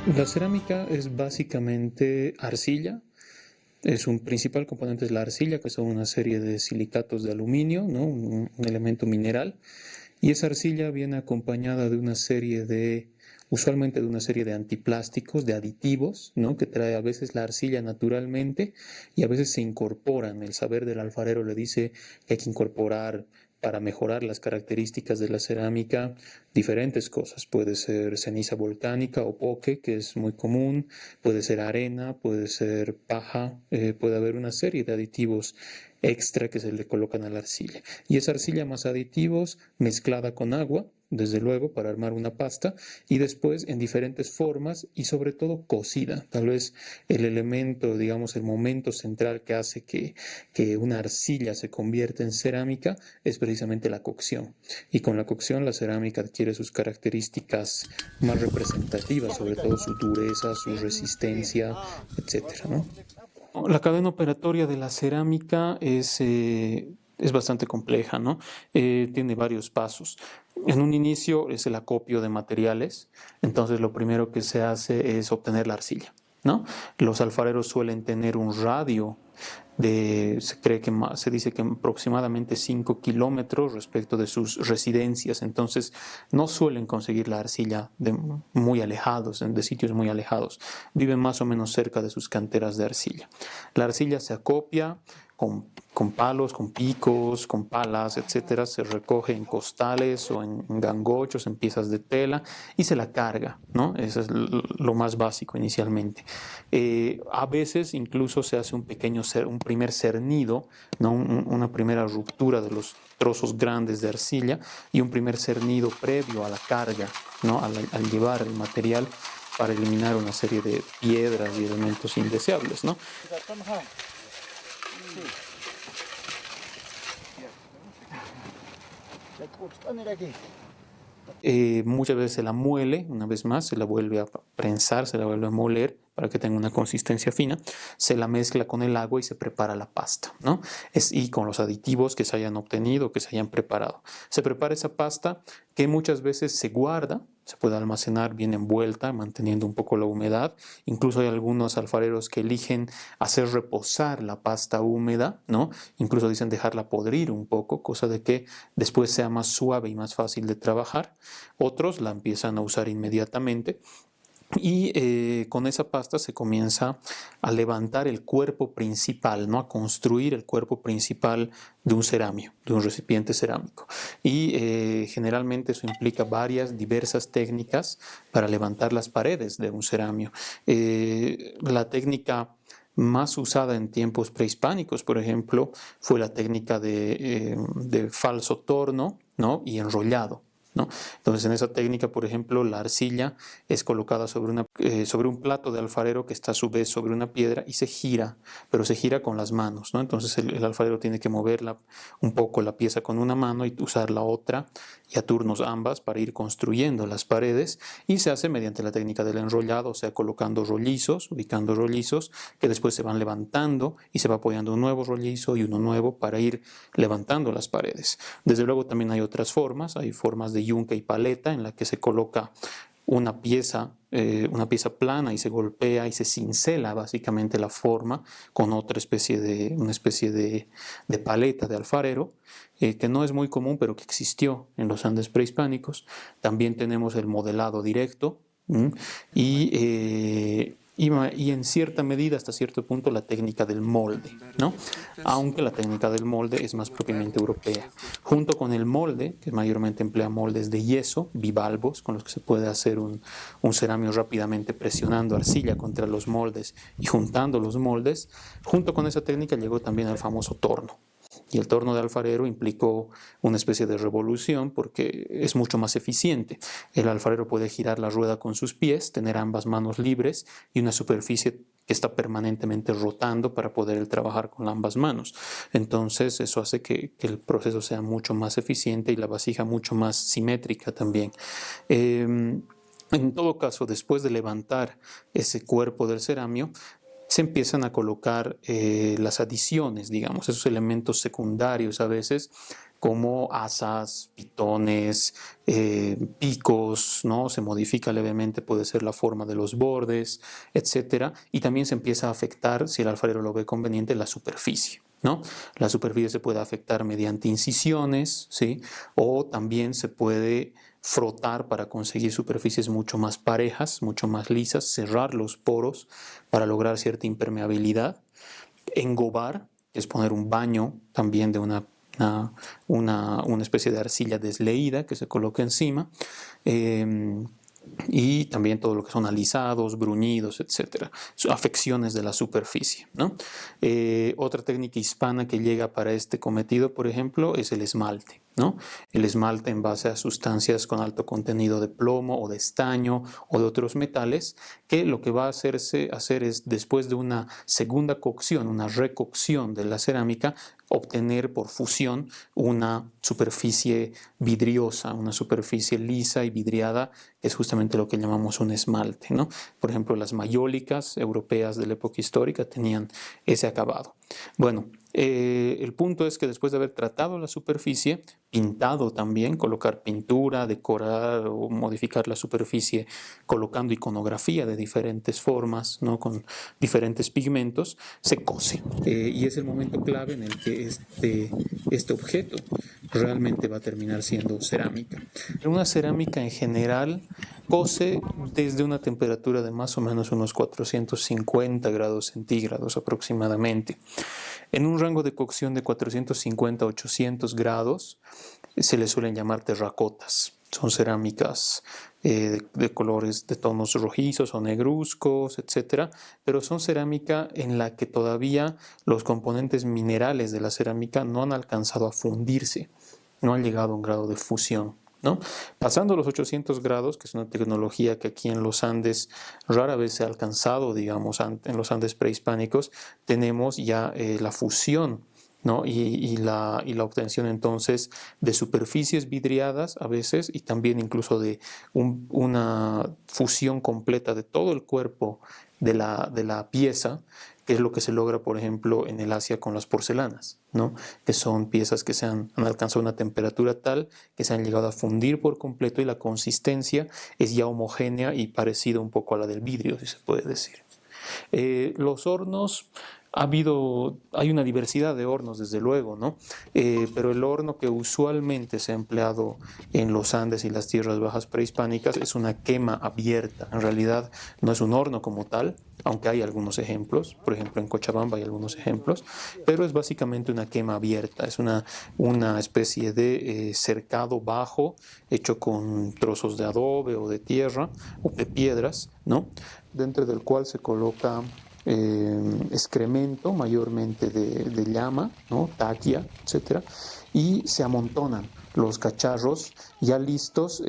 La cerámica es básicamente arcilla. Es un principal componente es la arcilla, que son una serie de silicatos de aluminio, ¿no? Un elemento mineral. Y esa arcilla viene acompañada de una serie de, usualmente de una serie de antiplásticos, de aditivos, ¿no? Que trae a veces la arcilla naturalmente y a veces se incorporan. El saber del alfarero le dice que hay que incorporar para mejorar las características de la cerámica diferentes cosas. Puede ser ceniza volcánica o poque, que es muy común, puede ser arena, puede ser paja, puede haber una serie de aditivos extra que se le colocan a la arcilla. Y esa arcilla más aditivos mezclada con agua, desde luego, para armar una pasta, y después en diferentes formas y sobre todo cocida. Tal vez el elemento, digamos, el momento central que hace que una arcilla se convierta en cerámica es precisamente la cocción. Y con la cocción la cerámica adquiere sus características más representativas, sobre todo su dureza, su resistencia, etcétera, ¿no? La cadena operatoria de la cerámica es bastante compleja, ¿no? Tiene varios pasos. En un inicio es el acopio de materiales, entonces lo primero que se hace es obtener la arcilla, ¿no? Los alfareros suelen tener un radio se dice que aproximadamente 5 kilómetros respecto de sus residencias, entonces no suelen conseguir la arcilla de muy alejados, de sitios muy alejados, viven más o menos cerca de sus canteras de arcilla. La arcilla se acopia con palos, con picos, con palas, etcétera, se recoge en costales o en gangochos, en piezas de tela y se la carga, ¿no? Eso es lo más básico inicialmente. A veces incluso se hace un primer cernido, ¿no? Una primera ruptura de los trozos grandes de arcilla y un primer cernido previo a la carga, ¿no? Al llevar el material para eliminar una serie de piedras y elementos indeseables, ¿no? Muchas veces se la muele, una vez más, se la vuelve a prensar, se la vuelve a moler para que tenga una consistencia fina, se la mezcla con el agua y se prepara la pasta, ¿no? Y con los aditivos que se hayan obtenido, que se hayan preparado. Se prepara esa pasta que muchas veces se guarda, se puede almacenar bien envuelta, manteniendo un poco la humedad. Incluso hay algunos alfareros que eligen hacer reposar la pasta húmeda, ¿no? Incluso dicen dejarla podrir un poco, cosa de que después sea más suave y más fácil de trabajar. Otros la empiezan a usar inmediatamente y con esa pasta se comienza a levantar el cuerpo principal, ¿no? A construir el cuerpo principal de un cerámico, de un recipiente cerámico. Y generalmente eso implica diversas técnicas para levantar las paredes de un cerámico. La técnica más usada en tiempos prehispánicos, por ejemplo, fue la técnica de falso torno, ¿no? Y enrollado, ¿no? Entonces, en esa técnica, por ejemplo, la arcilla es colocada sobre un plato de alfarero que está a su vez sobre una piedra y se gira, pero se gira con las manos, ¿no? Entonces, el alfarero tiene que moverla un poco la pieza con una mano y usar la otra, y a turnos ambas, para ir construyendo las paredes, y se hace mediante la técnica del enrollado, o sea, colocando rollizos, ubicando rollizos, que después se van levantando y se va apoyando un nuevo rollizo y uno nuevo para ir levantando las paredes. Desde luego también hay otras formas, hay formas de yunque y paleta en la que se coloca una pieza plana y se golpea y se cincela básicamente la forma con una especie de paleta de alfarero, que no es muy común pero que existió en los Andes prehispánicos. También tenemos el modelado directo, y en cierta medida, hasta cierto punto, la técnica del molde, ¿no? Aunque la técnica del molde es más propiamente europea. Junto con el molde, que mayormente emplea moldes de yeso, bivalvos, con los que se puede hacer un cerámico rápidamente presionando arcilla contra los moldes y juntando los moldes, junto con esa técnica llegó también el famoso torno. Y el torno de alfarero implicó una especie de revolución porque es mucho más eficiente. El alfarero puede girar la rueda con sus pies, tener ambas manos libres y una superficie que está permanentemente rotando para poder trabajar con ambas manos. Entonces eso hace que el proceso sea mucho más eficiente y la vasija mucho más simétrica también. En todo caso, después de levantar ese cuerpo del ceramio, se empiezan a colocar las adiciones, digamos, esos elementos secundarios a veces, como asas, pitones, picos, ¿no? Se modifica levemente, puede ser la forma de los bordes, etcétera, y también se empieza a afectar, si el alfarero lo ve conveniente, la superficie, ¿no? La superficie se puede afectar mediante incisiones, ¿sí? O también se puede frotar para conseguir superficies mucho más parejas, mucho más lisas, cerrar los poros para lograr cierta impermeabilidad, engobar, que es poner un baño también de una especie de arcilla desleída que se coloca encima, y también todo lo que son alisados, bruñidos, etcétera, afecciones de la superficie, ¿no? Otra técnica hispana que llega para este cometido, por ejemplo, es el esmalte, ¿no? El esmalte en base a sustancias con alto contenido de plomo o de estaño o de otros metales, que lo que va a hacer es, después de una segunda cocción, una recocción de la cerámica, obtener por fusión una superficie vidriosa, una superficie lisa y vidriada, que es justamente lo que llamamos un esmalte, ¿no? Por ejemplo, las mayólicas europeas de la época histórica tenían ese acabado. Bueno, el punto es que después de haber tratado la superficie, pintado también, colocar pintura, decorar o modificar la superficie colocando iconografía de diferentes formas, ¿no? Con diferentes pigmentos, se cose. Y es el momento clave en el que este objeto realmente va a terminar siendo cerámica. Una cerámica en general cose desde una temperatura de más o menos unos 450 grados centígrados aproximadamente. En un rango de cocción de 450 a 800 grados se le suelen llamar terracotas. Son cerámicas de colores, de tonos rojizos o negruzcos, etcétera, pero son cerámica en la que todavía los componentes minerales de la cerámica no han alcanzado a fundirse, no han llegado a un grado de fusión, ¿no? Pasando los 800 grados, que es una tecnología que aquí en los Andes rara vez se ha alcanzado, digamos, en los Andes prehispánicos, tenemos ya la fusión, ¿no? Y la obtención entonces de superficies vidriadas a veces, y también incluso de una fusión completa de todo el cuerpo de la pieza, que es lo que se logra, por ejemplo, en el Asia con las porcelanas, ¿no? Que son piezas que han alcanzado una temperatura tal que se han llegado a fundir por completo y la consistencia es ya homogénea y parecida un poco a la del vidrio, si se puede decir. Los hornos, hay una diversidad de hornos, desde luego, ¿no? Pero el horno que usualmente se ha empleado en los Andes y las tierras bajas prehispánicas es una quema abierta. En realidad no es un horno como tal, aunque hay algunos ejemplos, por ejemplo en Cochabamba hay algunos ejemplos, pero es básicamente una quema abierta, es una especie de cercado bajo hecho con trozos de adobe o de tierra o de piedras, ¿no? Dentro del cual se coloca excremento, mayormente de llama, ¿no? Taquia, etcétera, y se amontonan los cacharros ya listos,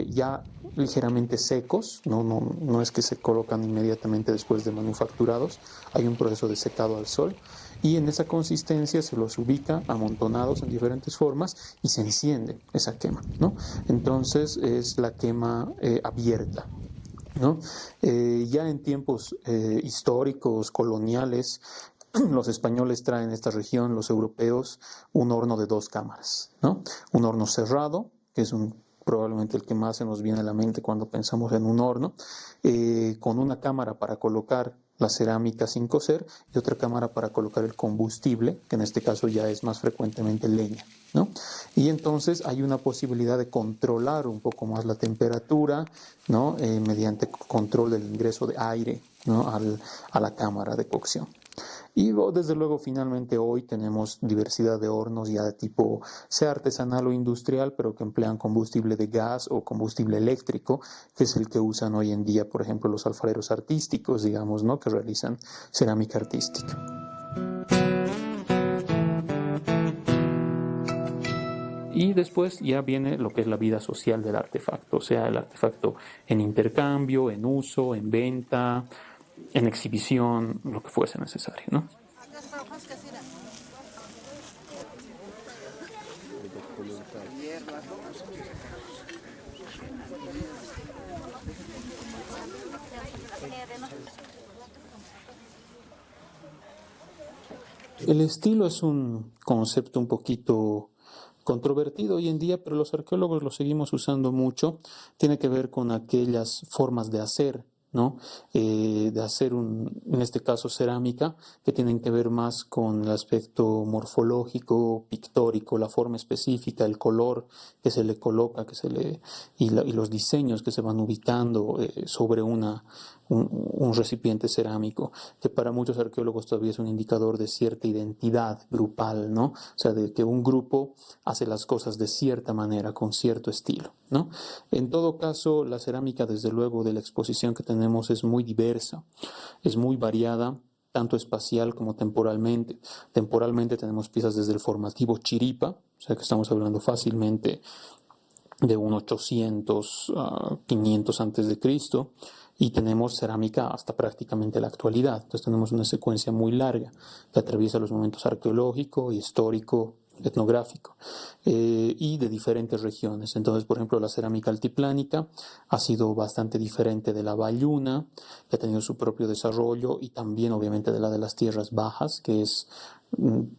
ya ligeramente secos, no es que se colocan inmediatamente después de manufacturados, hay un proceso de secado al sol, y en esa consistencia se los ubica amontonados en diferentes formas y se enciende esa quema, ¿no? Entonces es la quema abierta, ¿no? Ya en tiempos históricos, coloniales, los españoles traen a esta región, los europeos, un horno de 2 cámaras, ¿no? Un horno cerrado, que es probablemente el que más se nos viene a la mente cuando pensamos en un horno, con una cámara para colocar la cerámica sin cocer y otra cámara para colocar el combustible, que en este caso ya es más frecuentemente leña, ¿no? Y entonces hay una posibilidad de controlar un poco más la temperatura, ¿no? Mediante control del ingreso de aire, ¿no? a la cámara de cocción. Y desde luego finalmente hoy tenemos diversidad de hornos ya de tipo, sea artesanal o industrial, pero que emplean combustible de gas o combustible eléctrico, que es el que usan hoy en día, por ejemplo, los alfareros artísticos, digamos, ¿no? Que realizan cerámica artística. Y después ya viene lo que es la vida social del artefacto, o sea, el artefacto en intercambio, en uso, en venta, en exhibición, lo que fuese necesario, ¿no? El estilo es un concepto un poquito controvertido hoy en día, pero los arqueólogos lo seguimos usando mucho. Tiene que ver con aquellas formas de hacer, ¿no? De hacer, en este caso, cerámica, que tienen que ver más con el aspecto morfológico, pictórico, la forma específica, el color que se le coloca, y los diseños que se van ubicando sobre un recipiente cerámico, que para muchos arqueólogos todavía es un indicador de cierta identidad grupal, ¿no? O sea, de que un grupo hace las cosas de cierta manera, con cierto estilo, ¿no? En todo caso, la cerámica, desde luego, de la exposición que tenemos es muy diversa, es muy variada, tanto espacial como temporalmente. Temporalmente tenemos piezas desde el formativo Chiripa, o sea que estamos hablando fácilmente de un 800 a 500 antes de Cristo, y tenemos cerámica hasta prácticamente la actualidad. Entonces tenemos una secuencia muy larga que atraviesa los momentos arqueológico, histórico, etnográfico, y de diferentes regiones. Entonces, por ejemplo, la cerámica altiplánica ha sido bastante diferente de la bayuna, que ha tenido su propio desarrollo, y también obviamente de la de las tierras bajas, que es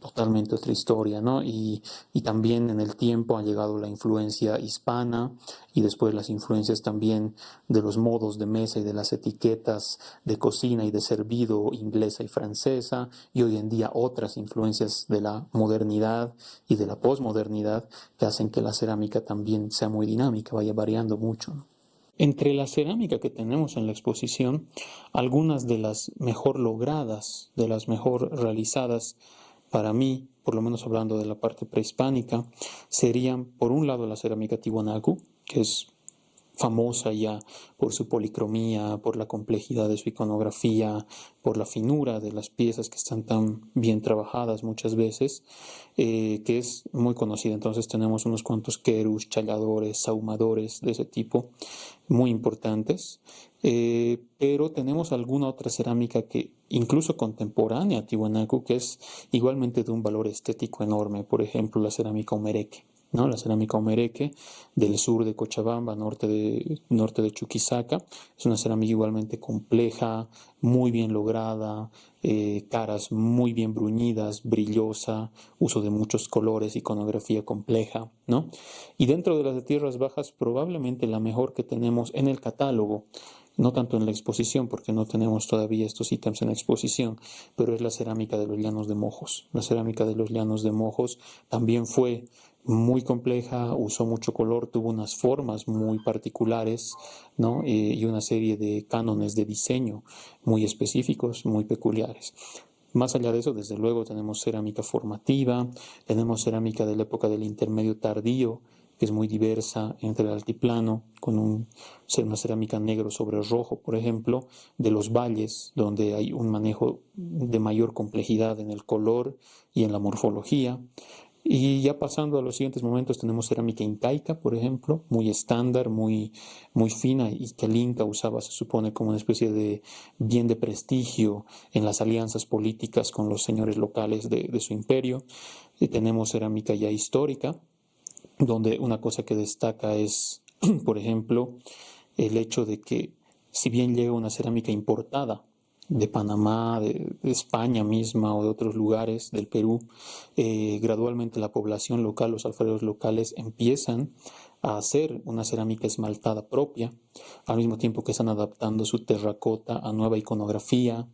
totalmente otra historia, ¿no? Y también en el tiempo ha llegado la influencia hispana, y después las influencias también de los modos de mesa y de las etiquetas de cocina y de servido inglesa y francesa, y hoy en día otras influencias de la modernidad y de la posmodernidad, que hacen que la cerámica también sea muy dinámica, vaya variando mucho, ¿no? Entre la cerámica que tenemos en la exposición, algunas de las mejor logradas, de las mejor realizadas para mí, por lo menos hablando de la parte prehispánica, serían, por un lado, la cerámica Tiwanaku, que es famosa ya por su policromía, por la complejidad de su iconografía, por la finura de las piezas que están tan bien trabajadas muchas veces, que es muy conocida. Entonces tenemos unos cuantos querus, challadores, sahumadores de ese tipo, muy importantes, pero tenemos alguna otra cerámica que incluso contemporánea a Tiwanaku, que es igualmente de un valor estético enorme. Por ejemplo, la cerámica Omereque, ¿no? La cerámica Omereque del sur de Cochabamba, norte de Chuquisaca, es una cerámica igualmente compleja, muy bien lograda, caras muy bien bruñidas, brillosa, uso de muchos colores, iconografía compleja, ¿no? Y dentro de las de tierras bajas, probablemente la mejor que tenemos en el catálogo, no tanto en la exposición, porque no tenemos todavía estos ítems en la exposición, pero es la cerámica de los Llanos de Mojos. La cerámica de los Llanos de Mojos también fue muy compleja, usó mucho color, tuvo unas formas muy particulares, ¿no? Y una serie de cánones de diseño muy específicos, muy peculiares. Más allá de eso, desde luego, tenemos cerámica formativa, tenemos cerámica de la época del intermedio tardío, que es muy diversa entre el altiplano, con una cerámica negro sobre rojo, por ejemplo, de los valles, donde hay un manejo de mayor complejidad en el color y en la morfología. Y ya pasando a los siguientes momentos, tenemos cerámica incaica, por ejemplo, muy estándar, muy fina, y que el Inca usaba, se supone, como una especie de bien de prestigio en las alianzas políticas con los señores locales de su imperio. Y tenemos cerámica ya histórica, donde una cosa que destaca es, por ejemplo, el hecho de que, si bien llega una cerámica importada de Panamá, de España misma o de otros lugares del Perú, gradualmente la población local, los alfareros locales empiezan a hacer una cerámica esmaltada propia, al mismo tiempo que están adaptando su terracota a nueva iconografía,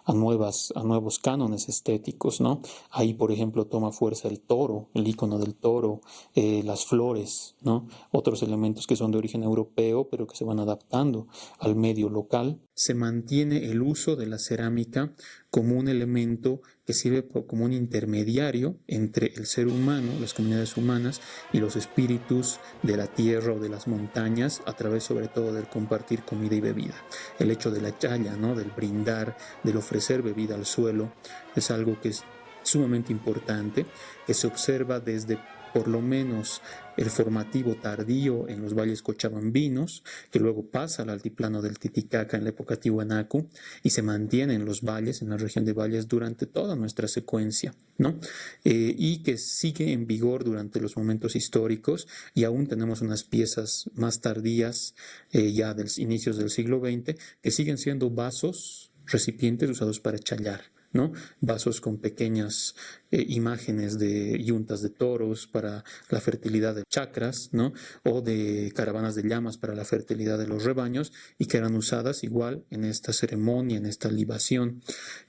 a nuevos cánones estéticos, ¿no? Ahí, por ejemplo, toma fuerza el toro, el icono del toro, las flores, ¿no? Otros elementos que son de origen europeo, pero que se van adaptando al medio local. Se mantiene el uso de la cerámica como un elemento que sirve como un intermediario entre el ser humano, las comunidades humanas, y los espíritus de la tierra o de las montañas, a través sobre todo del compartir comida y bebida. El hecho de la chaya, ¿no? Del brindar, del ofrecer bebida al suelo, es algo que es sumamente importante, que se observa desde por lo menos el formativo tardío en los valles cochabambinos, que luego pasa al altiplano del Titicaca en la época Tiwanaku y se mantiene en los valles, en la región de valles, durante toda nuestra secuencia, ¿no? Y que sigue en vigor durante los momentos históricos, y aún tenemos unas piezas más tardías, ya de inicios del siglo XX, que siguen siendo vasos, recipientes usados para challar, ¿no? Vasos con pequeñas imágenes de yuntas de toros para la fertilidad de chacras, ¿no? O de caravanas de llamas para la fertilidad de los rebaños y que eran usadas igual en esta ceremonia, en esta libación.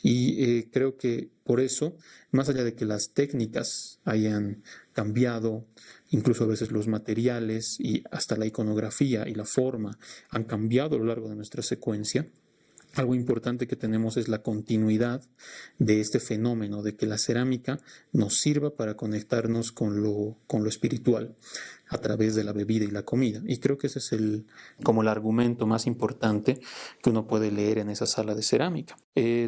Y creo que por eso, más allá de que las técnicas hayan cambiado, incluso a veces los materiales y hasta la iconografía y la forma han cambiado a lo largo de nuestra secuencia, algo importante que tenemos es la continuidad de este fenómeno, de que la cerámica nos sirva para conectarnos con lo espiritual a través de la bebida y la comida. Y creo que ese es como el argumento más importante que uno puede leer en esa sala de cerámica.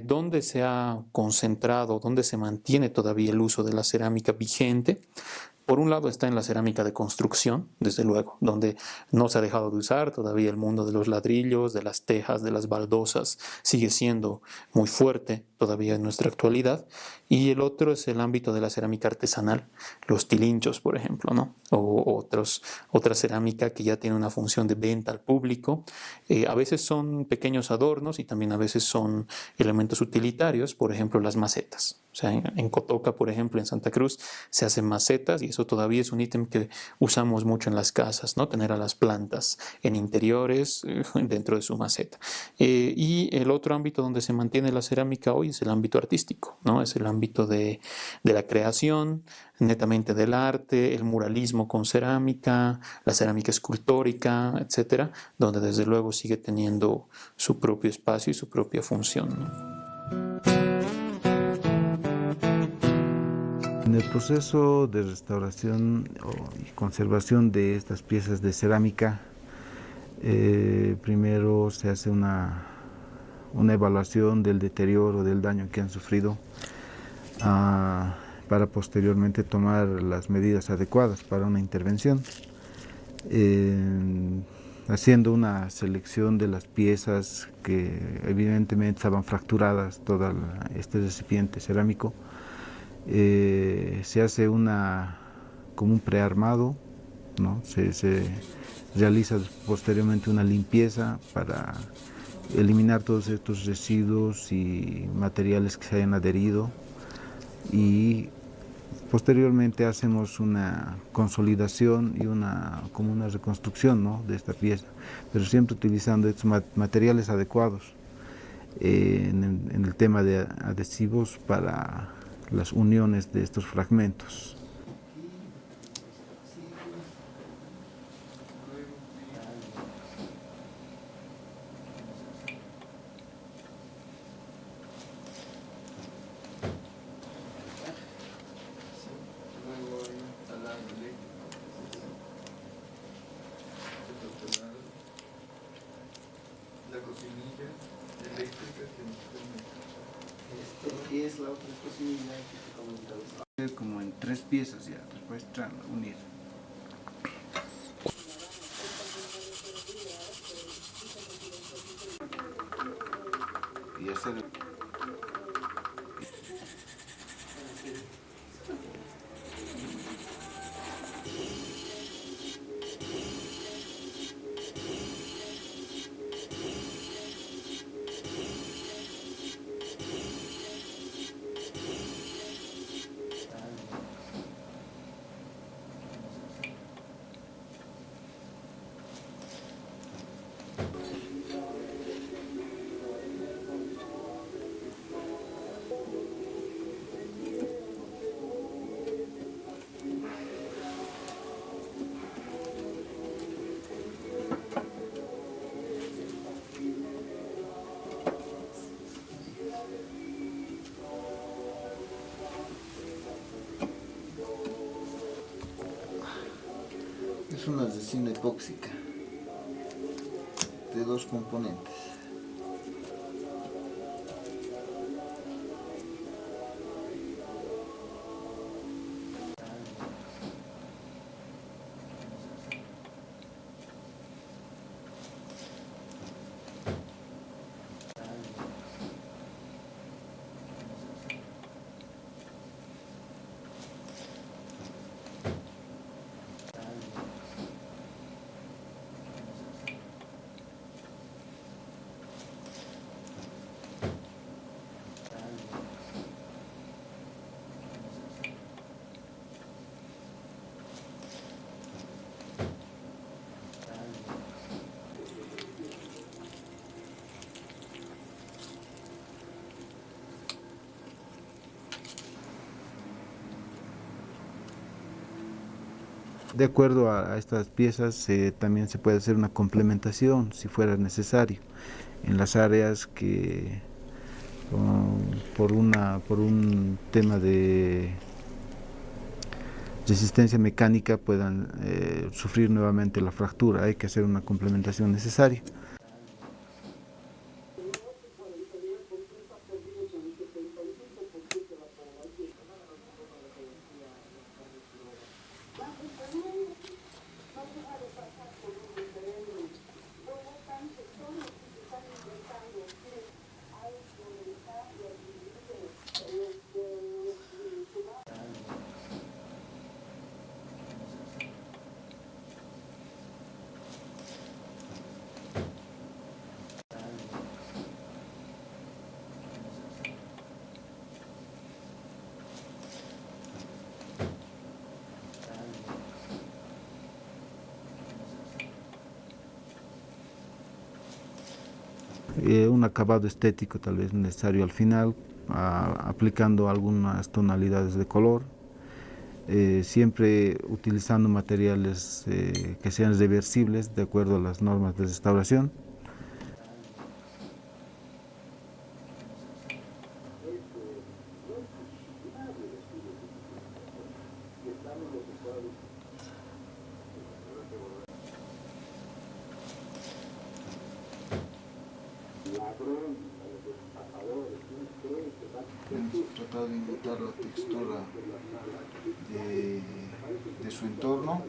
¿Dónde se ha concentrado, dónde se mantiene todavía el uso de la cerámica vigente? Por un lado está en la cerámica de construcción, desde luego, donde no se ha dejado de usar, todavía el mundo de los ladrillos, de las tejas, de las baldosas, sigue siendo muy fuerte todavía en nuestra actualidad. Y el otro es el ámbito de la cerámica artesanal, los tilinchos, por ejemplo, ¿no? O otra cerámica que ya tiene una función de venta al público. A veces son pequeños adornos y también a veces son elementos utilitarios, por ejemplo, las macetas. O sea, en Cotoca, por ejemplo, en Santa Cruz, se hacen macetas y eso todavía es un ítem que usamos mucho en las casas, ¿no? Tener a las plantas en interiores, dentro de su maceta. Y el otro ámbito donde se mantiene la cerámica hoy es el ámbito artístico, ¿no? Es el ámbito de la creación, netamente del arte, el muralismo con cerámica, la cerámica escultórica, etcétera, donde desde luego sigue teniendo su propio espacio y su propia función, ¿no? En el proceso de restauración y conservación de estas piezas de cerámica, primero se hace una evaluación del deterioro, del daño que han sufrido, para posteriormente tomar las medidas adecuadas para una intervención. Haciendo una selección de las piezas que evidentemente estaban fracturadas, todo este recipiente cerámico. Se hace como un prearmado, ¿no? Se realiza posteriormente una limpieza para eliminar todos estos residuos y materiales que se hayan adherido, y posteriormente hacemos una consolidación y como una reconstrucción, ¿no?, de esta pieza, pero siempre utilizando estos materiales adecuados en el tema de adhesivos para las uniones de estos fragmentos. La cocinilla eléctrica que es la otra cocinilla que te comentaba. Como en 3 piezas ya, después unir. Y hacer Es una resina epóxica de 2 componentes. De acuerdo a estas piezas también se puede hacer una complementación si fuera necesario en las áreas que por un tema de resistencia mecánica puedan sufrir nuevamente la fractura. Hay que hacer una complementación necesaria. Un acabado estético tal vez necesario al final, aplicando algunas tonalidades de color, siempre utilizando materiales que sean reversibles de acuerdo a las normas de restauración. Hemos tratado de imitar la textura de su entorno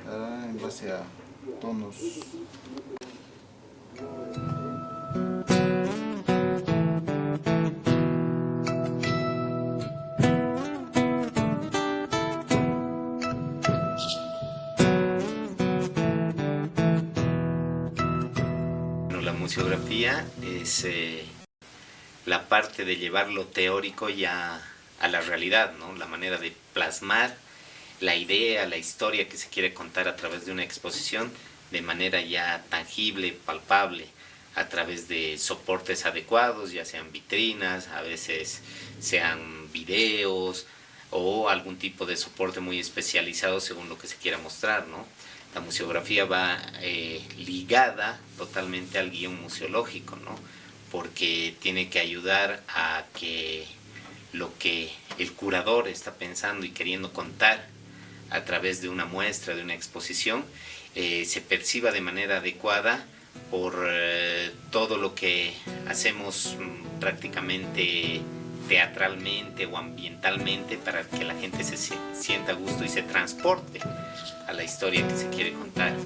en base a tonos. Bueno, la museografía es la parte de llevar lo teórico ya a la realidad, ¿no? La manera de plasmar la idea, la historia que se quiere contar a través de una exposición de manera ya tangible, palpable, a través de soportes adecuados, ya sean vitrinas, a veces sean videos o algún tipo de soporte muy especializado según lo que se quiera mostrar, ¿no? La museografía va ligada totalmente al guión museológico, ¿no? Porque tiene que ayudar a que lo que el curador está pensando y queriendo contar a través de una muestra, de una exposición, se perciba de manera adecuada por todo lo que hacemos prácticamente teatralmente o ambientalmente para que la gente se sienta a gusto y se transporte a la historia que se quiere contar.